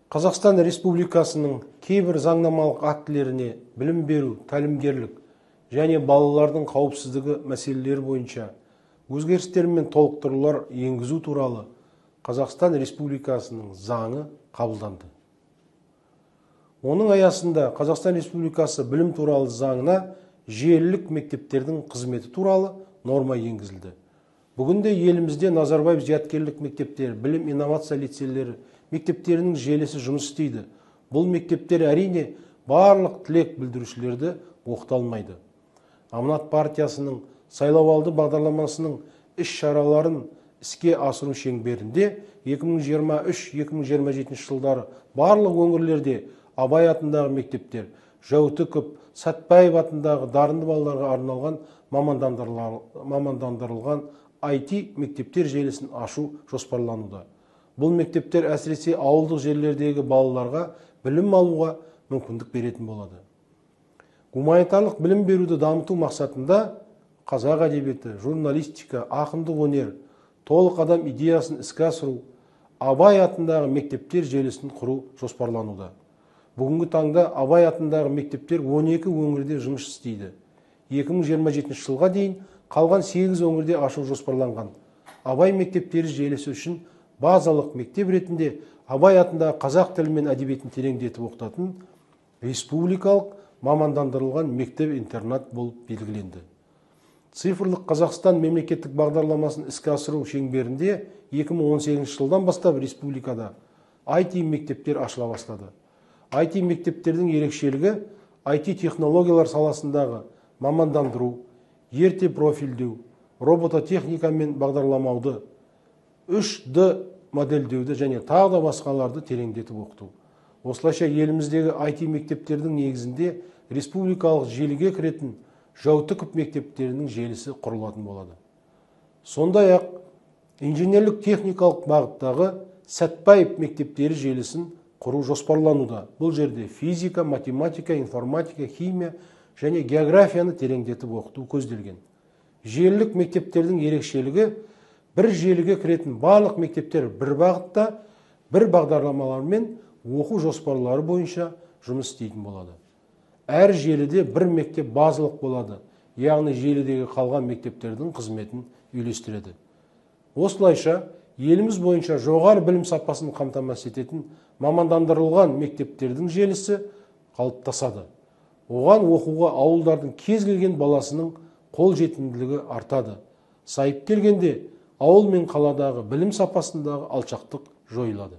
Қазақстан Республикасының кейбір заңнамалық актілеріне білім беру, тәлімгерлік және балалардың қауіпсіздігі мәселелері бойынша өзгерістер мен толықтырулар енгізу туралы Қазақстан Республикасының заңы қабылданды. Оның аясында Қазақстан Республикасы білім туралы заңына желілік мектептердің қызметі туралы норма енгізілді. Бүгінде елімізде Назарбаев зияткерлік мектептері, білім инновация лицейлері мектептерінің желісі жұмыс істейді. Бұл мектептер әрине барлық тілек білдірушілерді оқыта алмайды. Аманат партиясының сайлауалды бағдарламасының іс-шараларын іске асыру шеңберінде 2023-2027 жылдары барлық өңірлерде Абай атындағы мектептер, Жәутіков, Сәтбаев атындағы дарынды балаларға арналған мамандандырылған IT мектептер желісін ашу жоспарлануда. Бұл мектептер әсіресе ауылдық жерлердегі балаларға білім алуға мүмкіндік беретін болады. Гуманитарлық білім беруді дамыту мақсатында қазақ әдебиеті, журналистика, ақындық өнер, толық адам идеясын іске асыру, Абай атындағы мектептер желісін құру жоспарлануда. Бүгінгі таңда Абай атындағы мектептер 12 өңірде жұмыс істейді. 2027 жылға дейін қалған 8 өңірде ашу жоспарланған. Абай мектептері желісі үшін базалық мектеп ретінде Абай атындағы қазақ тілі мен әдебиетін тереңдетіп оқытатын республикалық мамандандырылған мектеп-интернат болып белгіленді. Цифрлық Қазақстан мемлекеттік бағдарламасын іске асыру шеңберінде 2018 жылдан бастап республикада IT мектептер ашыла бастады. IT мектептердің ерекшелігі IT технологиялар саласындағы мамандандыру, ерте профильдеу, робототехника мен бағдарламауды, 3D модельдеуді және тағы да басқаларды тереңдетіп оқыту. Осылайша еліміздегі IT мектептердің негізінде республикалық желіге кіретін Жәутіков мектептерінің желісі құрылатын болады. Сондай-ақ инженерлік техникалық бағыттағы Сәтбаев мектептері желісін құру жоспарлануда. Бұл жерде физика, математика, информатика, химия және географияны тереңдетіп оқыту көзделген. Желілік мектептердің ерекшелігі бір желіге кіретін барлық мектептер бір бағытта, бір бағдарламалармен оқу жоспарлары бойынша жұмыс істейтін болады. Әр желіде бір мектеп базалық болады, яғни желідегі қалған мектептердің қызметін үйлестіреді. Осылайша еліміз бойынша жоғары білім сапасын қамтамасыз ететін мамандандырылған мектептердің желісі қалыптасады. Оған оқуға ауылдардың кез келген баласының қол жетімділігі артады. Сайып келгенде ауыл мен қаладағы білім сапасындағы алшақтық жойылады.